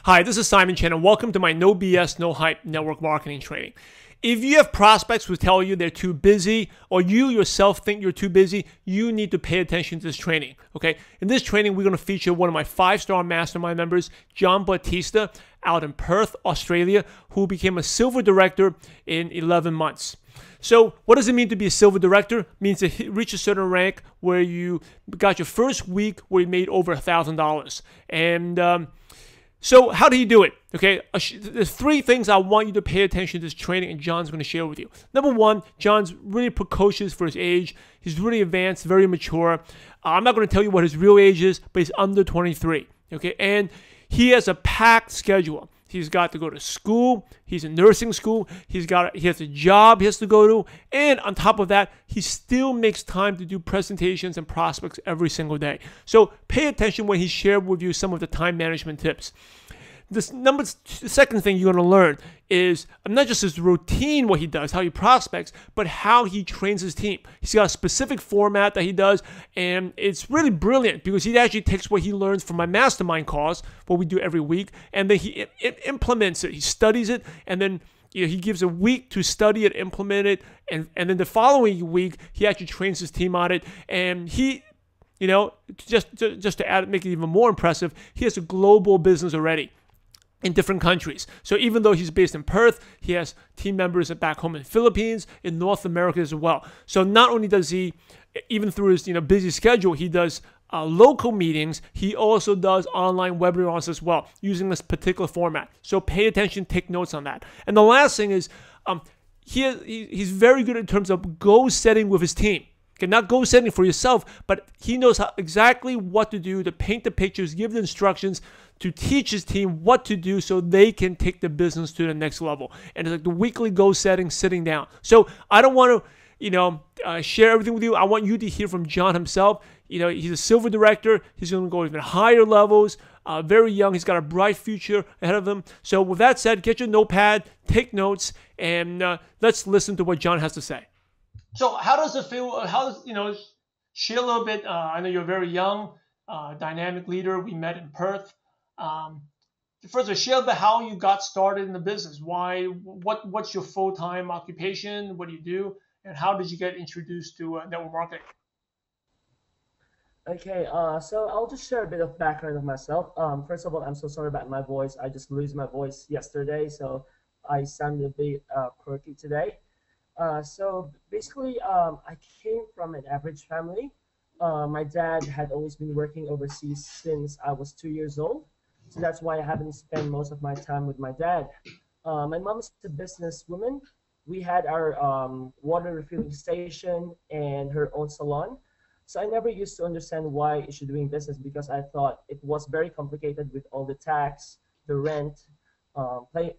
Hi, this is Simon Chen, and welcome to my No BS, No Hype network marketing training. If you have prospects who tell you they're too busy, or you yourself think you're too busy, you need to pay attention to this training, okay? In this training, we're going to feature one of my 5-star Mastermind members, John Bautista, out in Perth, Australia, who became a silver director in 11 months. So what does it mean to be a silver director? It means to reach a certain rank where you got your first week where you made over $1,000. And so how do you do it? Okay, there's 3 things I want you to pay attention to this training, and John's going to share with you. Number 1, John's really precocious for his age. He's really advanced, very mature. I'm not going to tell you what his real age is, but he's under 23. Okay, and he has a packed schedule. He's got to go to school. He's in nursing school. He has a job he has to go to. And on top of that, he still makes time to do presentations and prospects every single day. So pay attention when he shared with you some of the time management tips. The second thing you're going to learn is not just his routine, what he does, how he prospects, but how he trains his team. He's got a specific format that he does, and it's really brilliant because he actually takes what he learns from my Mastermind calls, what we do every week, and then he implements it. He studies it, and then he gives a week to study it, implement it, and then the following week, he actually trains his team on it, and he... just to add, make it even more impressive, he has a global business already in different countries. So even though he's based in Perth, he has team members back home in the Philippines, in North America as well. So not only does he, even through his busy schedule, he does local meetings, he also does online webinars as well, using this particular format. So pay attention, take notes on that. And the last thing is, he's very good in terms of goal setting with his team. Okay, not goal setting for yourself, but he knows exactly what to do, to paint the pictures, give the instructions, to teach his team what to do so they can take the business to the next level. And it's like the weekly goal setting, sitting down. So I don't want to, share everything with you. I want you to hear from John himself. He's a silver director. He's going to go even higher levels. Very young. He's got a bright future ahead of him. So with that said, get your notepad, take notes, and let's listen to what John has to say. So how does it feel? Share a little bit. I know you're very young, dynamic leader. We met in Perth. First, share about how you got started in the business. What's your full-time occupation? What do you do? And how did you get introduced to network marketing? Okay, so I'll just share a bit of background of myself. First of all, I'm so sorry about my voice. I just lost my voice yesterday, so I sound a bit quirky today. So basically, I came from an average family. My dad had always been working overseas since I was 2 years old. So that's why I haven't spent most of my time with my dad. My mom is a businesswoman. We had our water refilling station and her own salon. So I never used to understand why she's doing business because I thought it was very complicated with all the tax, the rent,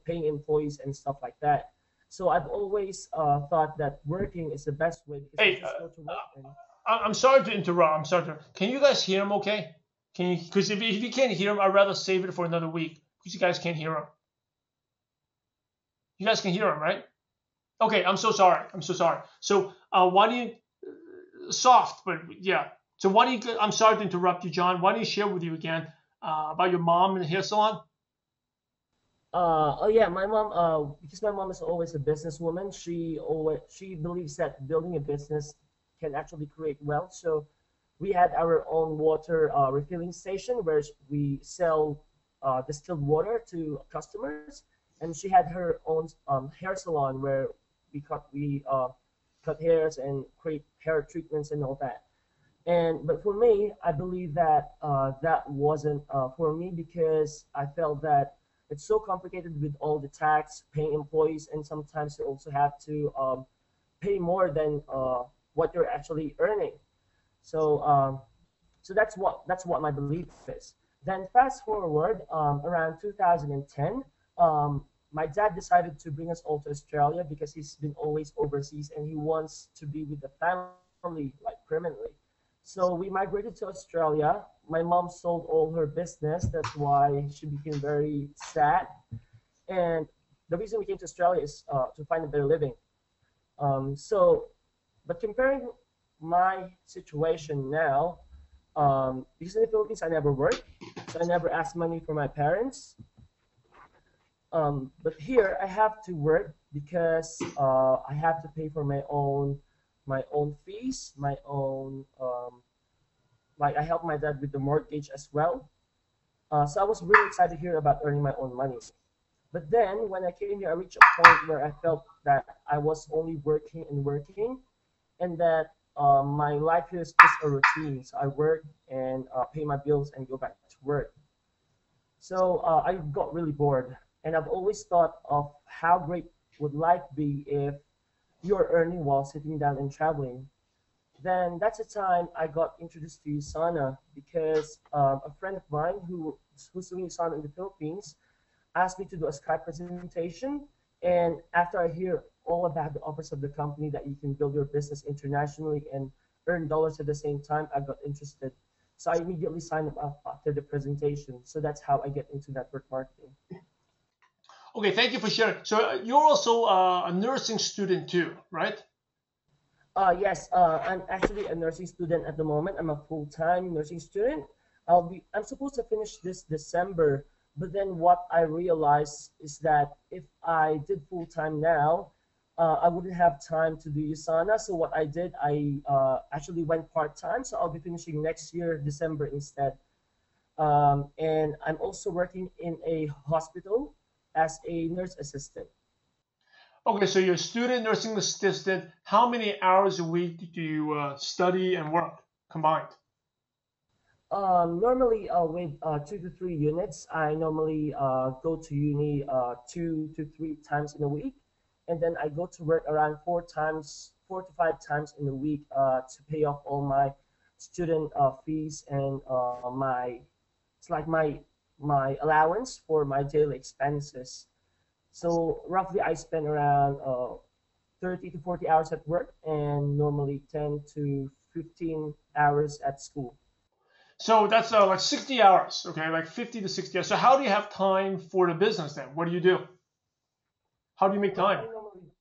paying employees and stuff like that. So I've always thought that working is the best way because you just go to work. I'm sorry to interrupt. Can you guys hear him okay? Because if you can't hear him, I'd rather save it for another week because you guys can't hear him. You guys can hear him, right? Okay, I'm so sorry. So why do you, soft, but yeah. So I'm sorry to interrupt you, John. Why don't you share with you again about your mom and the hair salon? Oh yeah, my mom. Because my mom is always a businesswoman. She believes that building a business can actually create wealth. So we had our own water refilling station where we sell distilled water to customers, and she had her own hair salon where we cut hairs and create hair treatments and all that. But for me, I believe that that wasn't for me because I felt that it's so complicated with all the tax, paying employees, and sometimes you also have to pay more than what you're actually earning. So that's what my belief is. Then fast forward around 2010, my dad decided to bring us all to Australia because he's been always overseas and he wants to be with the family like permanently. So we migrated to Australia. My mom sold all her business. That's why she became very sad. And the reason we came to Australia is to find a better living. But comparing my situation now, because in the Philippines I never worked, so I never asked money from my parents. But here I have to work because I have to pay for my own fees, my own like I help my dad with the mortgage as well. So I was really excited here about earning my own money. But then when I came here, I reached a point where I felt that I was only working and working, and that my life here is just a routine. So I work and pay my bills and go back to work. So I got really bored, and I've always thought of how great would life be if you're earning while sitting down and traveling. Then that's the time I got introduced to Usana because a friend of mine who's doing Usana in the Philippines asked me to do a Skype presentation. And after I hear all about the offers of the company that you can build your business internationally and earn dollars at the same time, I got interested. So I immediately signed up after the presentation. So that's how I get into network marketing. Okay, thank you for sharing. So you're also a nursing student too, right? Yes, I'm actually a nursing student at the moment. I'm a full-time nursing student. I'm supposed to finish this December, but then what I realized is that if I did full-time now, I wouldn't have time to do USANA. So what I did, I actually went part-time. So I'll be finishing next year, December instead. And I'm also working in a hospital as a nurse assistant. Okay, so you're a student nursing assistant. How many hours a week do you study and work combined? Normally, with 2 to 3 units, I normally go to uni 2 to 3 times in a week, and then I go to work around 4 to 5 times in a week to pay off all my student fees and it's like my allowance for my daily expenses. So roughly, I spend around 30 to 40 hours at work and normally 10 to 15 hours at school. So that's like 60 hours, okay, like 50 to 60 hours. So how do you have time for the business then? What do you do? How do you make What time? I normally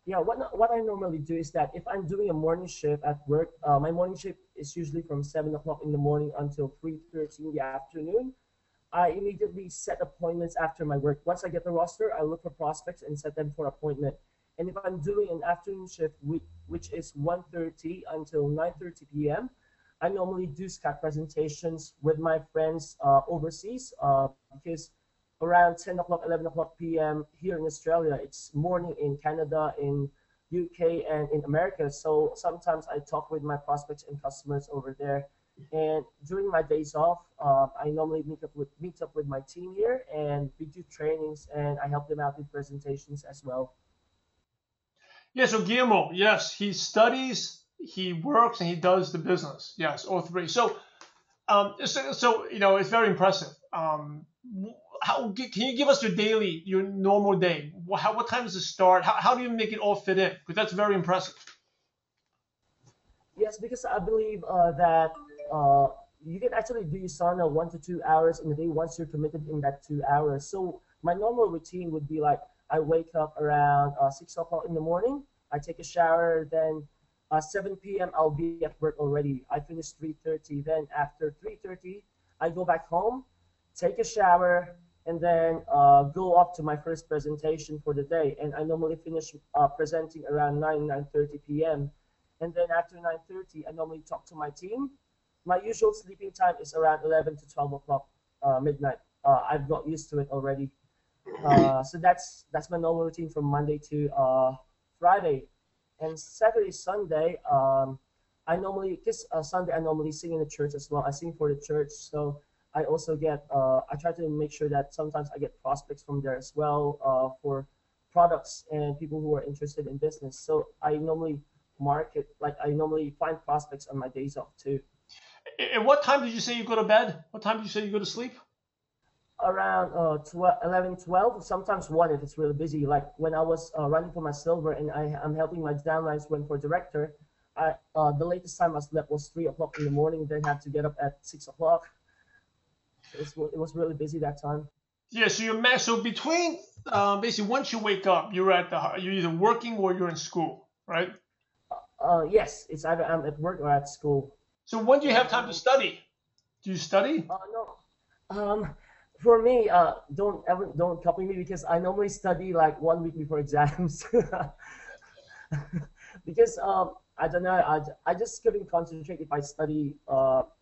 Yeah, what I normally do is that if I'm doing a morning shift at work, my morning shift is usually from 7 o'clock in the morning until 3:30 in the afternoon. I immediately set appointments after my work. Once I get the roster, I look for prospects and set them for appointment. And if I'm doing an afternoon shift, which is 1:30 until 9:30 p.m., I normally do Skype presentations with my friends overseas because around 10 o'clock, 11 o'clock p.m. here in Australia, it's morning in Canada, in UK, and in America. So sometimes I talk with my prospects and customers over there. And during my days off, I normally meet up with my team here, and we do trainings, and I help them out with presentations as well. Yeah, so Guillermo, yes, he studies, he works, and he does the business. Yes, all three. So you know, it's very impressive. How can you give us your normal day? What time does it start? How do you make it all fit in? Because that's very impressive. Yes, because I believe that you can actually do sauna 1 to 2 hours in a day once you're committed in that 2 hours. So my normal routine would be like I wake up around 6 o'clock in the morning. I take a shower, then 7 p.m. I'll be at work already. I finish 3:30. Then after 3:30, I go back home, take a shower, and then go up to my first presentation for the day. And I normally finish presenting around 9:30 p.m. And then after 9:30, I normally talk to my team. My usual sleeping time is around 11 to 12 o'clock midnight. I've got used to it already. So that's my normal routine from Monday to Friday. And Saturday, Sunday, I normally, because Sunday I normally sing in the church as well. I sing for the church. So I also get, I try to make sure that sometimes I get prospects from there as well for products and people who are interested in business. So I normally I normally find prospects on my days off too. And what time did you say you go to bed? What time did you say you go to sleep? Around 11, 12, sometimes 1 if it's really busy. Like when I was running for my silver and I'm helping my downlines win for director, the latest time I slept was 3 o'clock in the morning, then had to get up at 6 o'clock. It was really busy that time. Yeah, so so between basically once you wake up, you're either working or you're in school, right? Yes, it's either I'm at work or at school. So when do you have time to study? Do you study? No. Um, For me, don't copy me because I normally study like 1 week before exams. Because I don't know, I just couldn't concentrate if I study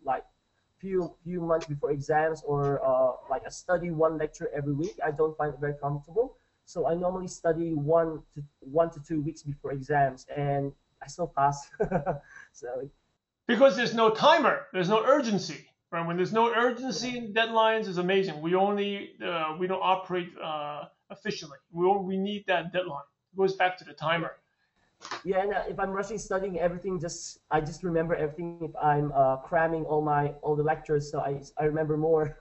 like few months before exams, or like I study one lecture every week. I don't find it very comfortable. So I normally study 1 to 2 weeks before exams, and I still pass. So Because there's no timer, there's no urgency. Right? When there's no urgency in deadlines, is amazing. We don't operate efficiently. We need that deadline. It goes back to the yeah, timer. yeah. And if I'm rushing studying everything, I just remember everything. If I'm cramming all the lectures, so I remember more.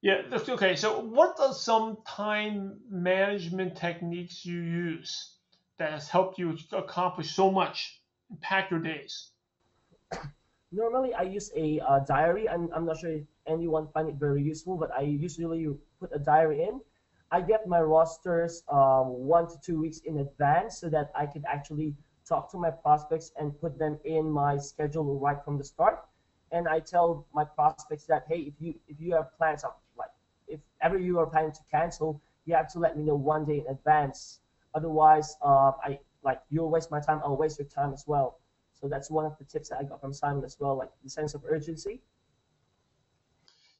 Yeah, that's okay. So, what are some time management techniques you use that has helped you accomplish so much, impact your days? Normally, I use a diary. I'm not sure if anyone find it very useful, but I usually put a diary in. I get my rosters 1 to 2 weeks in advance so that I could actually talk to my prospects and put them in my schedule right from the start. And I tell my prospects that, hey, if you have plans of like if ever you are planning to cancel, you have to let me know 1 day in advance. Otherwise, I like you'll waste my time. I'll waste your time as well. So that's one of the tips that I got from Simon as well, like the sense of urgency.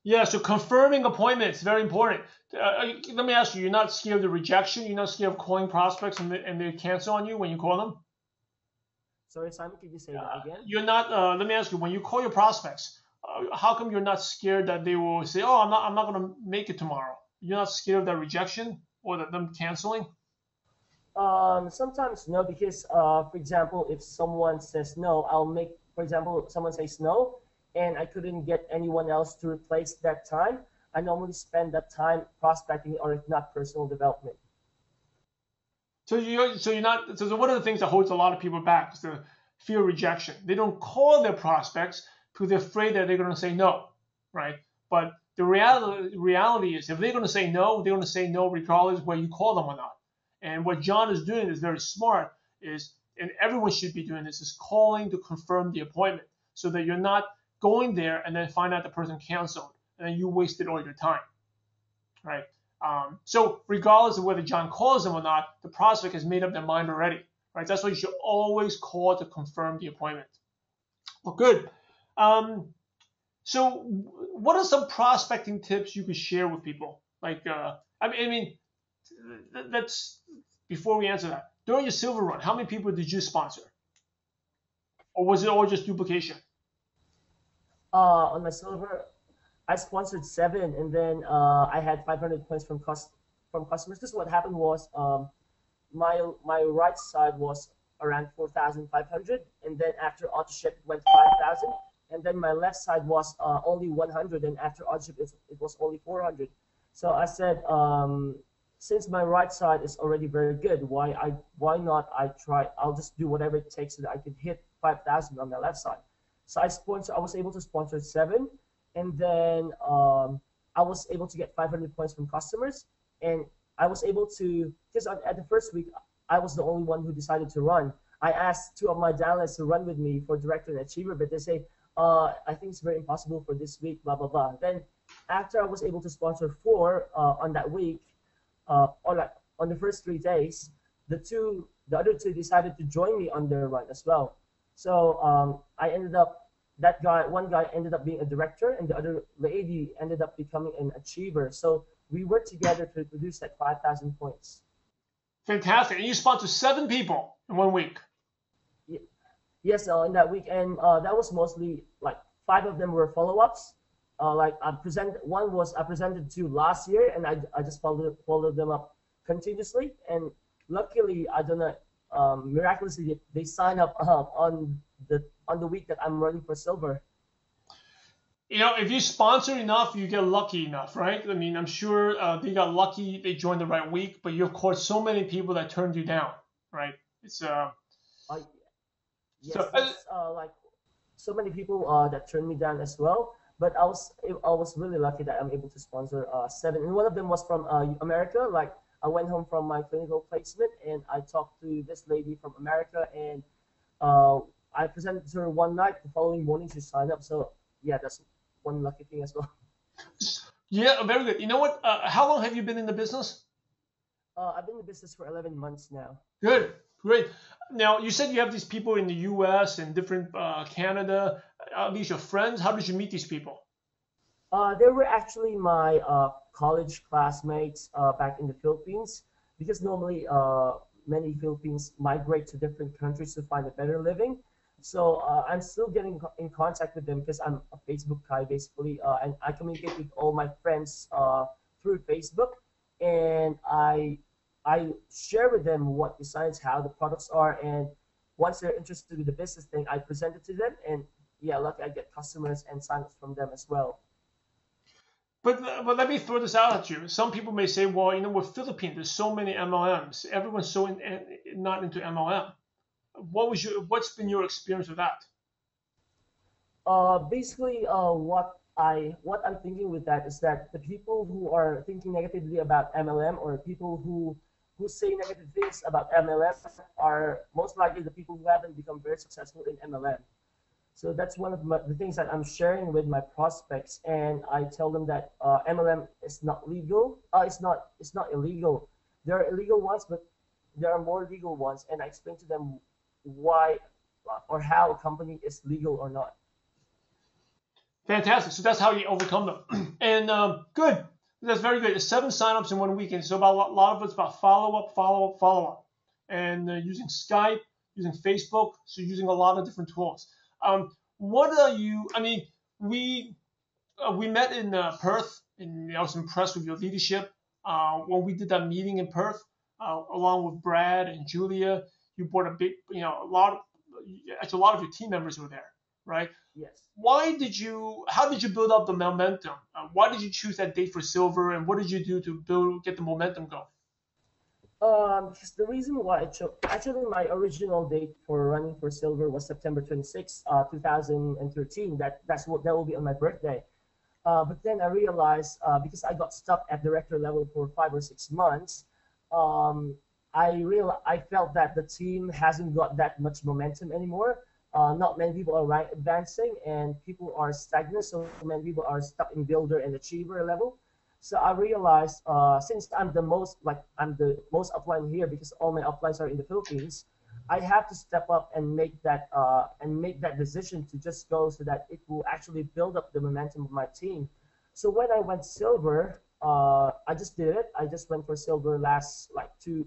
Yeah, so confirming appointments very important. Let me ask you: you're not scared of rejection? You're not scared of calling prospects and they cancel on you when you call them? Sorry, Simon, could you say that again? You're not. Let me ask you: when you call your prospects, how come you're not scared that they will say, "Oh, I'm not going to make it tomorrow"? You're not scared of that rejection or that them canceling? Sometimes no, because for example, if someone says no, for example, someone says no, and I couldn't get anyone else to replace that time. I normally spend that time prospecting, or if not, personal development. You're not. So one of the things that holds a lot of people back is the fear of rejection. They don't call their prospects because they're afraid that they're going to say no, right? But the reality is, if they're going to say no, they're going to say no regardless whether you call them or not. And what John is doing is very smart. And everyone should be doing this, is calling to confirm the appointment, so that you're not going there and then find out the person canceled and then you wasted all your time, right? So regardless of whether John calls them or not, the prospect has made up their mind already, right? That's why you should always call to confirm the appointment. Well, good. Um, so what are some prospecting tips you could share with people? Like, that's before we answer that. During your silver run, how many people did you sponsor, or was it all just duplication? On my silver, I sponsored seven, and then I had 500 points from customers. This is what happened was my right side was around 4,500, and then after auto ship it went 5,000, and then my left side was only 100, and after auto ship it was only 400. So I said, since my right side is already very good, why not I try? I'll just do whatever it takes so that I could hit 5,000 on my left side. So I was able to sponsor seven, and then I was able to get 500 points from customers, and I was able to, because at the first week I was the only one who decided to run. I asked two of my downlines to run with me for director and achiever, but they say, I think it's very impossible for this week, blah blah blah. Then after I was able to sponsor four on that week, or like on the first 3 days, the other two decided to join me on their run as well. So I ended up one guy ended up being a director, and the other lady ended up becoming an achiever. So we worked together to produce that 5,000 points. Fantastic. And you sponsored 7 people in 1 week. Yes, in that week, and that was mostly like five of them were follow-ups. Like I presented to last year, and I just followed them up continuously, and luckily I don't know, miraculously they sign up on the week that I'm running for silver. If you sponsor enough, you get lucky enough, right? I mean, I'm sure they got lucky, they joined the right week, but you of course so many people that turned you down, right? It's Uh, so yes, that's like so many people that turned me down as well. But I was really lucky that I'm able to sponsor seven, and one of them was from America. Like I went home from my clinical placement, and I talked to this lady from America, and uh, I presented to her one night. The following morning, she signed up. So yeah, that's one lucky thing as well. Yeah, very good. You know what? How long have you been in the business? I've been in business for 11 months now. Good, great. Now, you said you have these people in the U.S. and different Canada. Are these your friends? How did you meet these people? They were actually my college classmates back in the Philippines because normally many Philippines migrate to different countries to find a better living. So I'm still getting in contact with them because I'm a Facebook guy basically, and I communicate with all my friends through Facebook, and I share with them what the science, how the products are, and once they're interested with the business thing, I present it to them, and yeah, luckily I get customers and signups from them as well. But let me throw this out at you. Some people may say, well, with Philippines, there's so many MLMs. Everyone's so not into MLM. What's been your experience with that? Basically, what I'm thinking with that is that the people who are thinking negatively about MLM or people who say negative things about MLM are most likely the people who haven't become very successful in MLM. So that's one of the things that I'm sharing with my prospects, and I tell them that MLM is not legal. It's not illegal. There are illegal ones, but there are more legal ones, and I explain to them why or how a company is legal or not. Fantastic. So that's how you overcome them. And good. That's very good. It's 7 signups in 1 weekend. So about a lot of it's about follow up, follow up, follow up, and using Skype, using Facebook. So using a lot of different tools. What are you? I mean, we met in Perth, and I was impressed with your leadership. When we did that meeting in Perth, along with Brad and Julia, you brought a big, a lot of, actually a lot of your team members were there, right? Yes. How did you build up the momentum? Why did you choose that date for silver, and what did you do to get the momentum going? Because the reason why I chose, actually, my original date for running for silver was September 26, 2013. That will be on my birthday. But then I realized because I got stuck at director level for 5 or 6 months, um, I felt that the team hasn't got that much momentum anymore. Not many people are right advancing, and people are stagnant. So many people are stuck in builder and achiever level. So I realized since I'm the most upline here because all my uplines are in the Philippines, I have to step up and make that decision to just go so that it will actually build up the momentum of my team. So when I went silver, I just did it. I just went for silver last like 3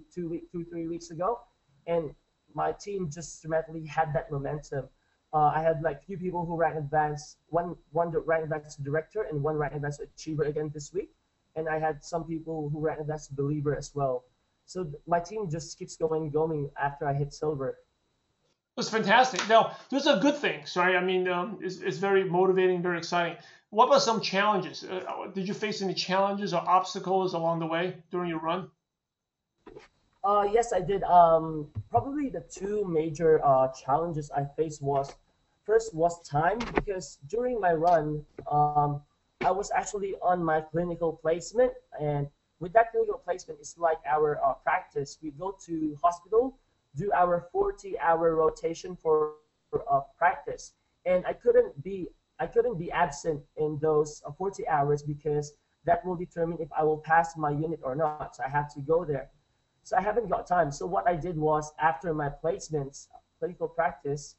weeks ago, and my team just dramatically had that momentum. I had like few people who rank advanced, one rank advanced to director and one rank advanced to achiever again this week, and I had some people who rank advanced to believer as well. So my team just keeps going after I hit silver. That's fantastic. Now, those are good things, right? I mean, it's very motivating, very exciting. What about some challenges? Did you face any challenges or obstacles along the way during your run? Yes, I did. Probably the two major challenges I faced was first was time because during my run, I was actually on my clinical placement, and with that clinical placement, it's like our practice. We go to hospital, do our 40-hour rotation for practice, and I couldn't be absent in those 40 hours because that will determine if I will pass my unit or not. So I have to go there. So I haven't got time. So what I did was after my placements, clinical practice,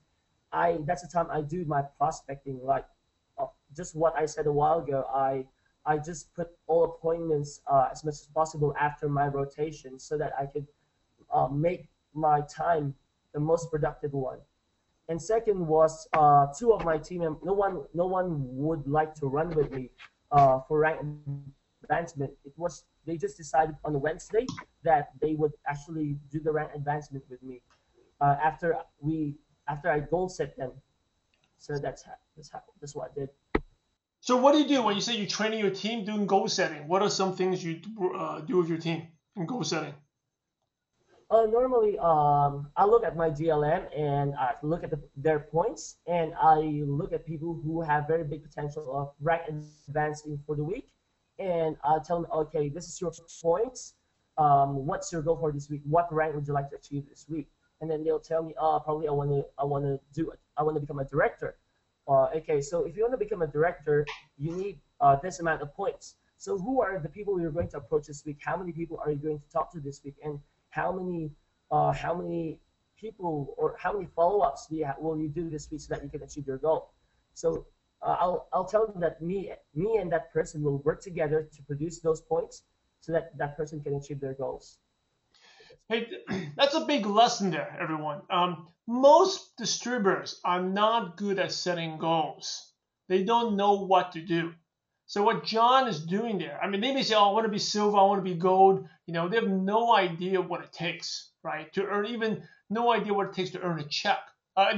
I that's the time I do my prospecting. Like just what I said a while ago, I just put all appointments as much as possible after my rotation so that I could make my time the most productive one. And second was two of my team members. No one would like to run with me for rank advancement. It was they just decided on Wednesday that they would actually do the rank advancement with me after I goal set them. So that's what I did. So what do you do when you say you're training your team doing goal setting? What are some things you do with your team in goal setting? Normally, I look at my GLM and I look at their points, and I look at people who have very big potential of rank advancing for the week, and I'll tell them, okay, this is your points. What's your goal for this week? What rank would you like to achieve this week? And then they'll tell me, probably I want to do it. I want to become a director. Okay, so if you want to become a director, you need this amount of points. So who are the people you're going to approach this week? How many people are you going to talk to this week? And how many people or how many follow-ups will you do this week so that you can achieve your goal? So I'll tell them that me and that person will work together to produce those points so that that person can achieve their goals. Hey, that's a big lesson there, everyone. Most distributors are not good at setting goals. They don't know what to do. So what John is doing there, I mean, they may say, oh, I want to be silver, I want to be gold. They have no idea what it takes, right? To earn, even no idea what it takes to earn a check.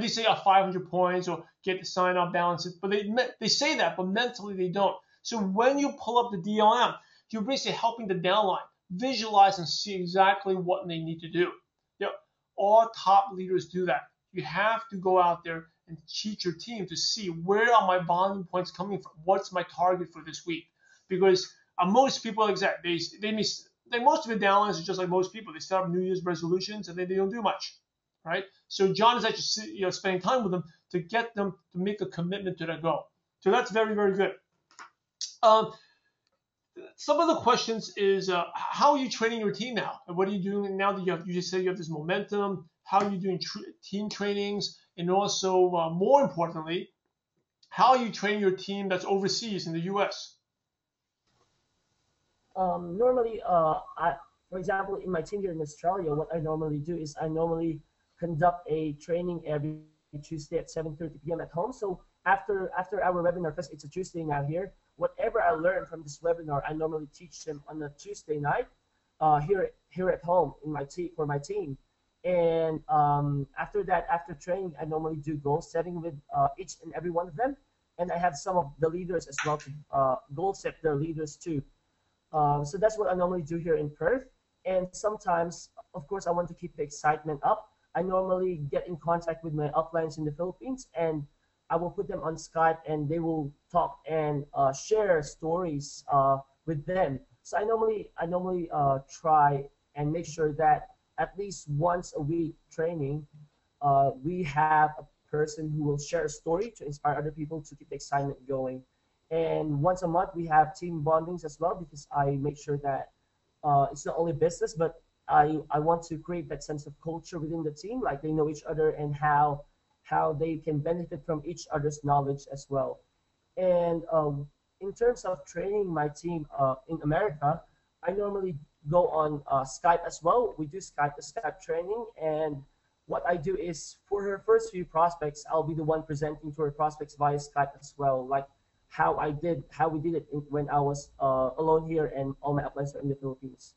They say 500 points or get the sign-up balances, but they say that, but mentally they don't. So when you pull up the DLM, you're basically helping the downline visualize and see exactly what they need to do. All top leaders do that. You have to go out there and teach your team to see where are my volume points coming from. What's my target for this week? Because most people, like that, most of the downlines are just like most people. They set up New Year's resolutions and then they don't do much, right? So John is actually spending time with them to get them to make a commitment to that goal. So that's very, very good. Some of the questions is how are you training your team now? And what are you doing now that you just said you have this momentum? How are you doing team trainings? And also, more importantly, how are you training your team that's overseas in the U.S.? Normally, for example, in my team here in Australia, what I normally do is I normally conduct a training every Tuesday at 7:30 p.m. at home. So after our webinar, because it's a Tuesday now here, whatever I learn from this webinar, I normally teach them on a Tuesday night here at home in my team for my team. And after that, after training, I normally do goal setting with each and every one of them. And I have some of the leaders as well to goal set their leaders too. So that's what I normally do here in Perth. And sometimes, of course, I want to keep the excitement up. I normally get in contact with my uplines in the Philippines, and I will put them on Skype, and they will talk and share stories with them. So I normally try and make sure that at least once a week training, we have a person who will share a story to inspire other people to keep the excitement going. And once a month, we have team bondings as well, because I make sure that it's not only business, but I want to create that sense of culture within the team, like they know each other and how they can benefit from each other's knowledge as well. And in terms of training my team in America, I normally go on Skype as well. We do Skype training, and what I do is for her first few prospects, I'll be the one presenting to her prospects via Skype as well, like how we did it when I was alone here and all my uplines are in the Philippines.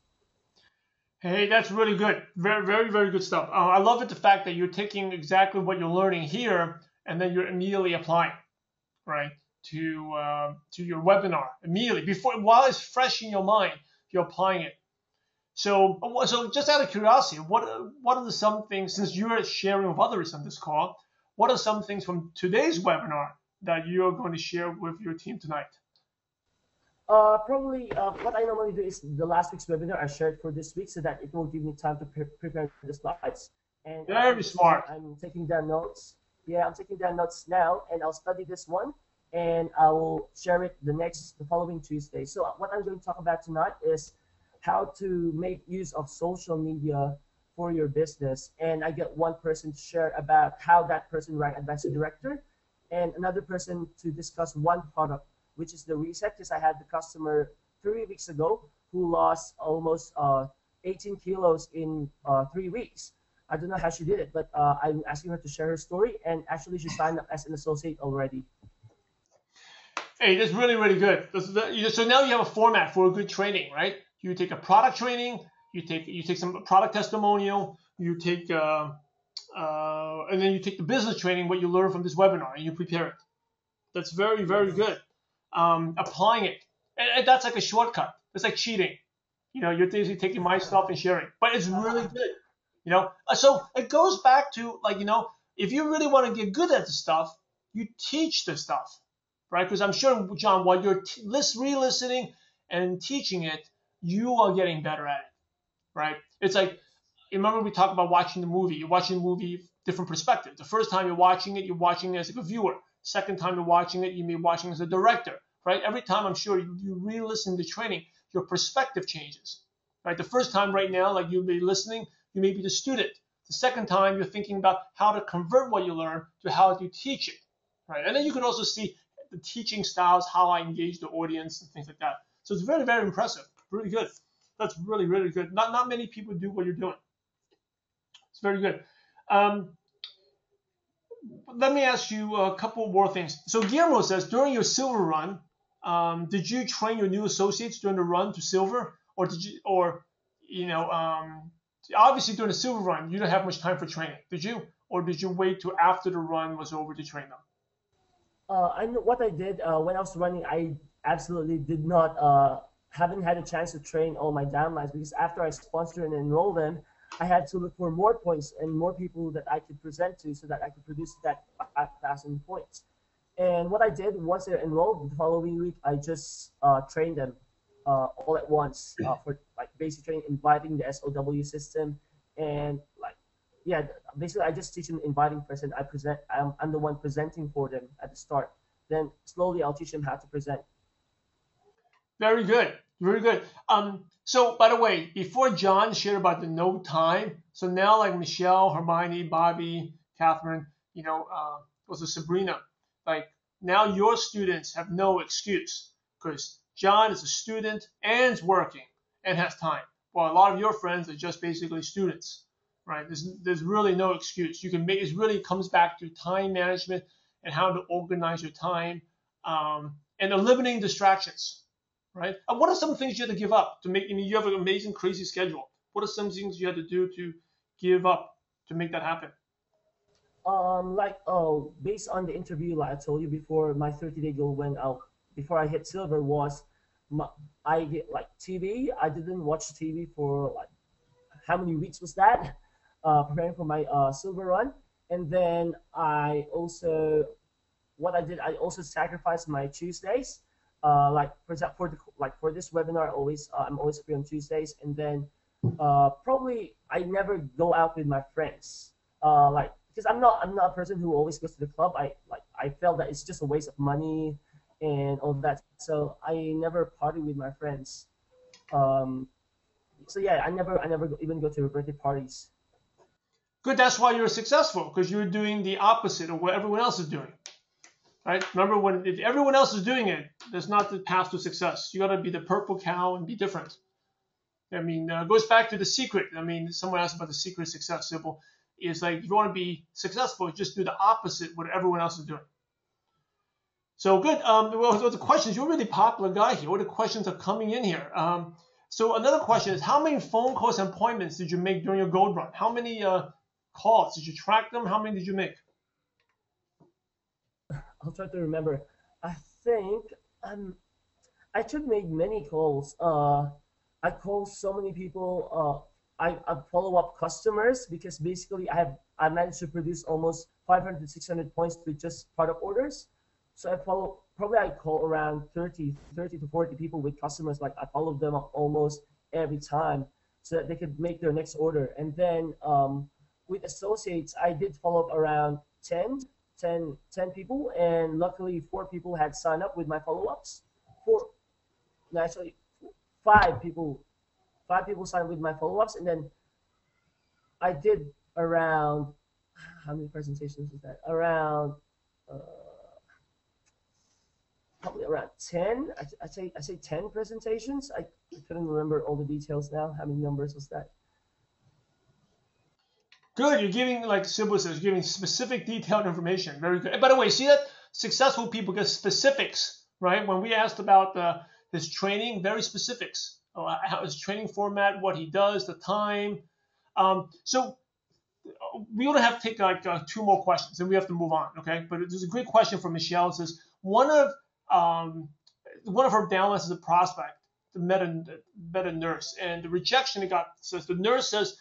Hey, that's really good. Very, very, very good stuff. I love it, the fact that you're taking exactly what you're learning here and then you're immediately applying, right, to your webinar immediately while it's fresh in your mind. You're applying it. So just out of curiosity, what are some things, since you're sharing with others on this call, what are some things from today's webinar that you're going to share with your team tonight? Probably what I normally do is the last week's webinar I shared for this week so that it will give me time to prepare the slides. And very smart. I'm taking down notes. Yeah, I'm taking down notes now, and I'll study this one, and I will share it the following Tuesday. So what I'm going to talk about tonight is how to make use of social media for your business. And I get one person to share about how that person ranked advisor director, and another person to discuss one product, which is the reset, because I had the customer 3 weeks ago who lost almost 18 kilos in 3 weeks. I don't know how she did it, but I'm asking her to share her story, and actually she signed up as an associate already. Hey, that's really, really good. So now you have a format for a good training, right? You take a product training, you take some product testimonial, you take and then you take the business training, what you learn from this webinar, and you prepare it. That's very, very good. Applying it, and that's like a shortcut. It's like cheating. You're basically taking my stuff and sharing, but it's really good. So it goes back to, like, if you really want to get good at the stuff, you teach the stuff, right? Because I'm sure, John, while you're re-listening and teaching it, you are getting better at it, right? It's like, remember we talked about watching the movie. You're watching the movie different perspectives. The first time you're watching it as a viewer. Second time you're watching it, you may be watching as a director, right? Every time I'm sure you re-listen to training, your perspective changes, right? The first time right now, like you'll be listening, you may be the student. The second time, you're thinking about how to convert what you learn to how to teach it, right? And then you can also see the teaching styles, how I engage the audience and things like that. So it's very, very impressive. Really good. That's really, really good. Not many people do what you're doing. It's very good. Um, Let me ask you a couple more things. So Guillermo says, during your silver run, did you train your new associates during the run to silver, or did you, or you know, obviously during the silver run, you don't have much time for training, did you, or did you wait till after the run was over to train them? I know what I did when I was running. I absolutely did not haven't had a chance to train all my downlines because after I sponsor and enroll them, I had to look for more points and more people that I could present to so that I could produce that 5,000 points. And what I did once they're enrolled, the following week I just trained them all at once for like basic training, inviting the SOW system, and like yeah, basically I just teach them inviting present. I'm the one presenting for them at the start. Then slowly I'll teach them how to present. Very good. Very good. So by the way, before John shared about the no time, so now like Michelle, Hermione, Bobby, Catherine, also Sabrina, like now your students have no excuse because John is a student and is working and has time. Well, a lot of your friends are just basically students, right? There's really no excuse. You can make it really comes back to time management and how to organize your time, and eliminating distractions, right? And what are some things you had to give up to make? I mean, you have an amazing, crazy schedule. What are some things you had to do to give up to make that happen? Based on the interview, like I told you before, my 30-day goal when out before I hit silver was my, I get like TV. I didn't watch TV for like how many weeks was that? Preparing for my silver run, and then I also what I did, I also sacrificed my Tuesdays. Like for example, for this webinar, I'm always free on Tuesdays, and then probably I never go out with my friends. Because I'm not a person who always goes to the club. I felt that it's just a waste of money and all that. So I never party with my friends. So yeah, I never even go to birthday parties. Good. That's why you're successful because you're doing the opposite of what everyone else is doing. Right? Remember, if everyone else is doing it, that's not the path to success. You got to be the purple cow and be different. I mean, it goes back to the secret. I mean, someone asked about the secret of success. Simple is like if you want to be successful, just do the opposite what everyone else is doing. So good. Well, the questions. You're a really popular guy here. What the questions are coming in here? So another question is, how many phone calls and appointments did you make during your gold run? How many calls did you track them? How many did you make? I'll try to remember. I think I actually made many calls. I called so many people. I follow up customers because basically I managed to produce almost 500 to 600 points with just product orders. So I call around 30 to 40 people with customers. Like I follow them up almost every time so that they could make their next order. And then with associates, I did follow up around 10 people, and luckily 4 people had signed up with my follow-ups. No, actually 5 people, 5 people signed with my follow-ups, and then I did around how many presentations is that? Around uh, probably around 10. I say 10 presentations. I couldn't remember all the details now. How many numbers was that? Good. You're giving, like Sybil says, you're giving specific, detailed information. Very good. And by the way, see that successful people get specifics, right? When we asked about his training, very specifics. How his training format, what he does, the time. So we only have to take like 2 more questions, and we have to move on. Okay. But there's a great question from Michelle. It says one of her downlines is a prospect, the meta nurse, and the rejection it got says the nurse says.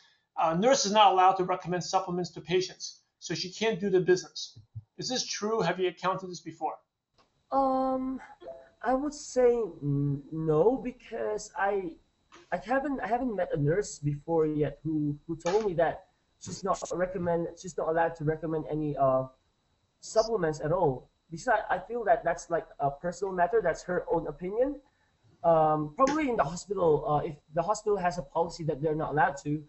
Nurse is not allowed to recommend supplements to patients, so she can't do the business. Is this true? Have you encountered this before? I would say no because I haven't met a nurse before yet who told me that she's not allowed to recommend any supplements at all. because I feel that that's like a personal matter. That's her own opinion. Probably in the hospital, if the hospital has a policy that they're not allowed to,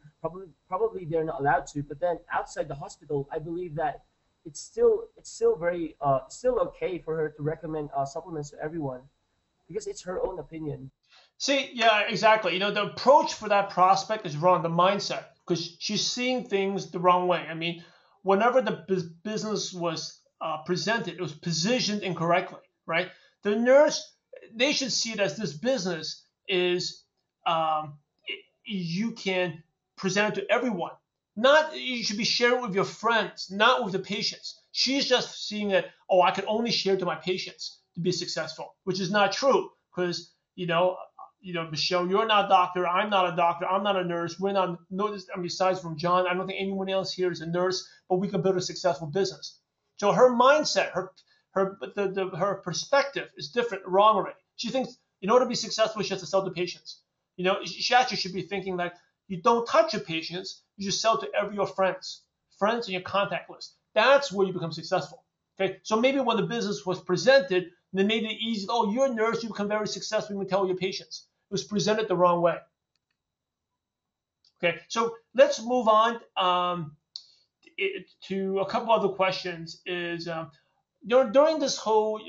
probably they're not allowed to. But then outside the hospital, I believe that it's still very still okay for her to recommend supplements to everyone because it's her own opinion. See, yeah, exactly. You know, the approach for that prospect is wrong, the mindset, because she's seeing things the wrong way. I mean, whenever the business was presented, it was positioned incorrectly, right? The nurse, they should see it as this business is um, you can present it to everyone. Not you should be sharing with your friends, not with the patients. She's just seeing that, oh, I can only share to my patients to be successful, which is not true because Michelle, you're not a doctor. I'm not a doctor. I'm not a nurse. We're not. No, besides from John, I don't think anyone else here is a nurse. But we can build a successful business. So her mindset, her perspective is different, wrong already. She thinks in order to be successful, she has to sell to patients. She actually should be thinking like you don't touch your patients. You just sell to every your friends in your contact list. That's where you become successful. Okay, so maybe when the business was presented, they made it easy. Oh, you're a nurse. You become very successful. You can tell your patients. It was presented the wrong way. Okay, so let's move on to a couple other questions. Is during this whole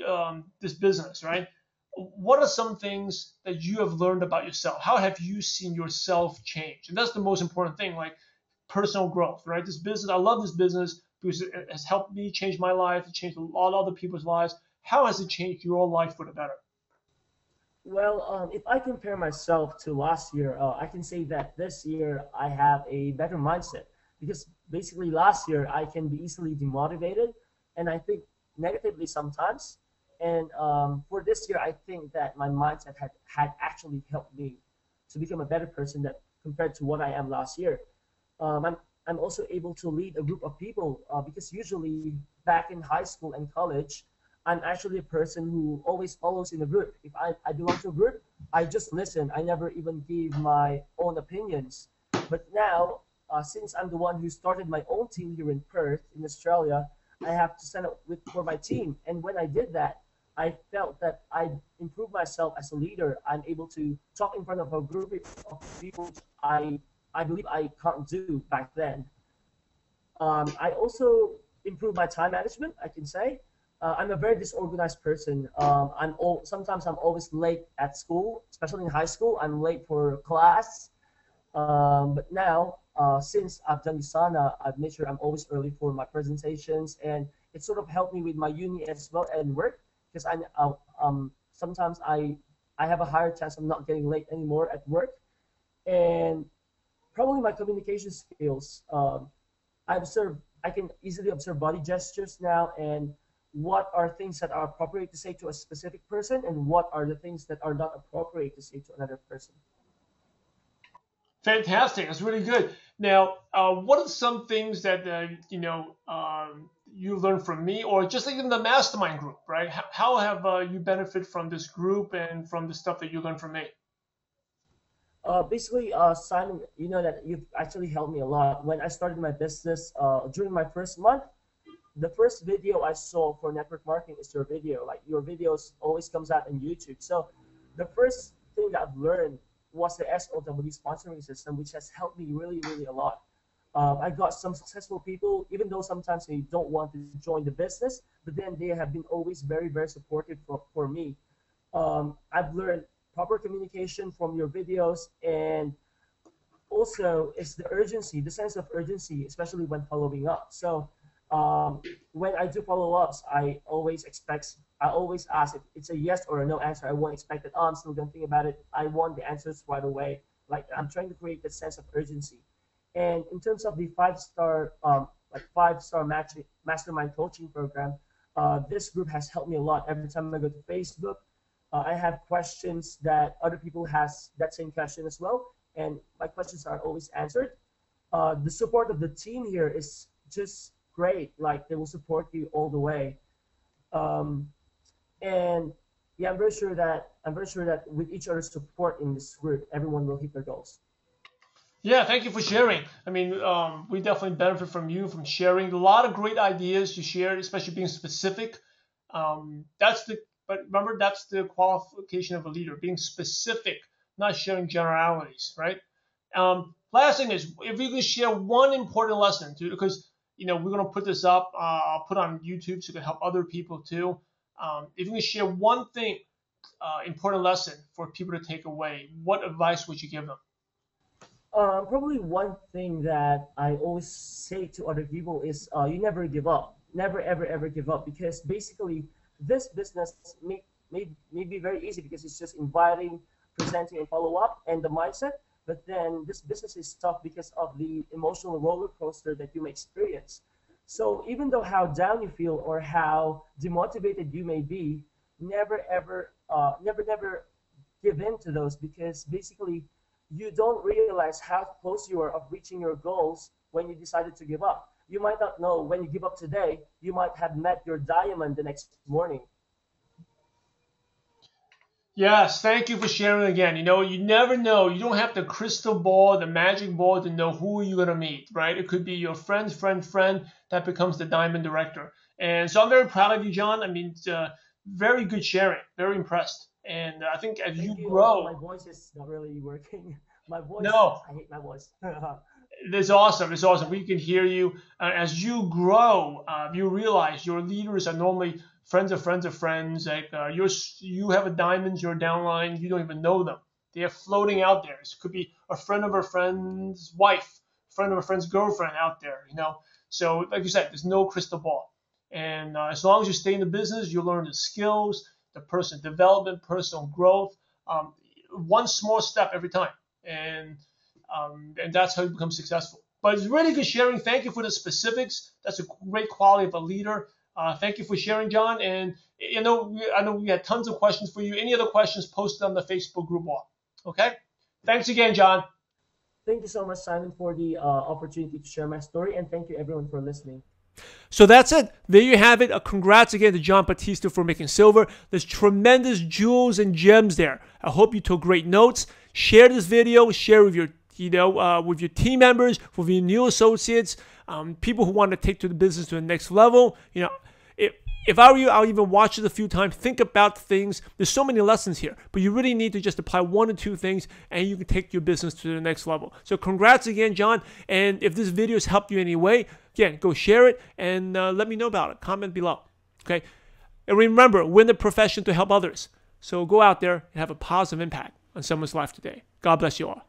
this business, right? What are some things that you have learned about yourself? How have you seen yourself change? And that's the most important thing, like personal growth, right? This business, I love this business because it has helped me change my life. It changed a lot of other people's lives. How has it changed your life for the better? Well, if I compare myself to last year, I can say that this year I have a better mindset because basically last year I can be easily demotivated and I think negatively sometimes. And for this year, I think that my mindset had actually helped me to become a better person that compared to what I am last year. Um, I'm, I'm also able to lead a group of people because usually back in high school and college, I'm actually a person who always follows in a group. If I belong to a group, I just listen. I never even give my own opinions. But now, since I'm the one who started my own team here in Perth, in Australia, I have to stand up for my team. And when I did that, I felt that I improved myself as a leader. I'm able to talk in front of a group of people which I believe I can't do back then. I also improve my time management. I can say I'm a very disorganized person. Sometimes I'm always late at school, especially in high school. I'm late for class. But now, since I've done USANA, I've made sure I'm always early for my presentations, and it sort of helped me with my uni as well and work because sometimes I have a higher chance of not getting late anymore at work, and probably my communication skills. I can easily observe body gestures now and what are things that are appropriate to say to a specific person and what are the things that are not appropriate to say to another person. Fantastic. That's really good. Now, what are some things that you learned from me, or just like in the mastermind group, right? How have you benefit from this group and from the stuff that you learned from me? Basically, Simon, you know that you've actually helped me a lot. When I started my business, during my first month, the first video I saw for network marketing is your video. Like your videos always comes out on YouTube. So the first thing that I've learned was the SOW sponsoring system, which has helped me really, really a lot. I got some successful people, even though sometimes they don't want to join the business, but then they have been always very, very supportive for me. I've learned proper communication from your videos, and also it's the urgency, the sense of urgency, especially when following up. So when I do follow-ups, I always ask if it's a yes or a no answer. I won't expect that, oh, I'm still gonna think about it. I want the answers right away. Like I'm trying to create that sense of urgency. And in terms of the five-star mastermind coaching program, this group has helped me a lot. Every time I go to Facebook, I have questions that other people has that same question as well, and my questions are always answered. The support of the team here is just great. Like they will support you all the way. Um, and yeah, I'm very sure that with each other's support in this group, everyone will hit their goals. Yeah, thank you for sharing. I mean, we definitely benefit from you from sharing a lot of great ideas you shared, especially being specific But remember, that's the qualification of a leader, being specific, not sharing generalities, right? Last thing is, if you can share one important lesson, too, because we're gonna put this up, I'll put on YouTube so it can help other people too. If you can share one thing, important lesson for people to take away, what advice would you give them? Probably one thing that I always say to other people is you never give up. Never, ever, ever give up. Because basically, this business may be very easy because it's just inviting, presenting, and follow up and the mindset. But then this business is tough because of the emotional roller coaster that you may experience. So even though how down you feel or how demotivated you may be, never, ever, never give in to those because basically you don't realize how close you are of reaching your goals when you decided to give up. You might not know when you give up today, you might have met your diamond the next morning. Yes, thank you for sharing again. You never know. You don't have the crystal ball, the magic ball to know who you're going to meet, right? It could be your friend that becomes the diamond director. And so I'm very proud of you, John. I mean, very good sharing. Very impressed. And I think as you Thank you. Although grow, my voice is not really working. My voice, no, I hate my voice. it's awesome. It's awesome. We can hear you. As you grow, you realize your leaders are normally friends of friends of friends. Like you have a diamond, you're downline, you don't even know them. They are floating out there. It could be a friend of a friend's wife, friend of a friend's girlfriend out there. So, like you said, there's no crystal ball. And as long as you stay in the business, you learn the skills, the personal development, personal growth, one small step every time. And that's how you become successful. But it's really good sharing. Thank you for the specifics. That's a great quality of a leader. Thank you for sharing, John. And I know we had tons of questions for you. Any other questions, post on the Facebook group wall. Okay? Thanks again, John. Thank you so much, Simon, for the opportunity to share my story, and thank you everyone for listening. So that's it. There you have it. Congrats again to John Bautista for making silver. There's tremendous jewels and gems there. I hope you took great notes. Share this video. Share with your with your team members, with your new associates, people who want to take the business to the next level. If I were you, I'll even watch it a few times. Think about things. There's so many lessons here, but you really need to just apply one or two things, and you can take your business to the next level. So congrats again, John. And if this video has helped you in any way, again, go share it and let me know about it. Comment below. Okay. And remember, we're in the profession to help others. So go out there and have a positive impact on someone's life today. God bless you all.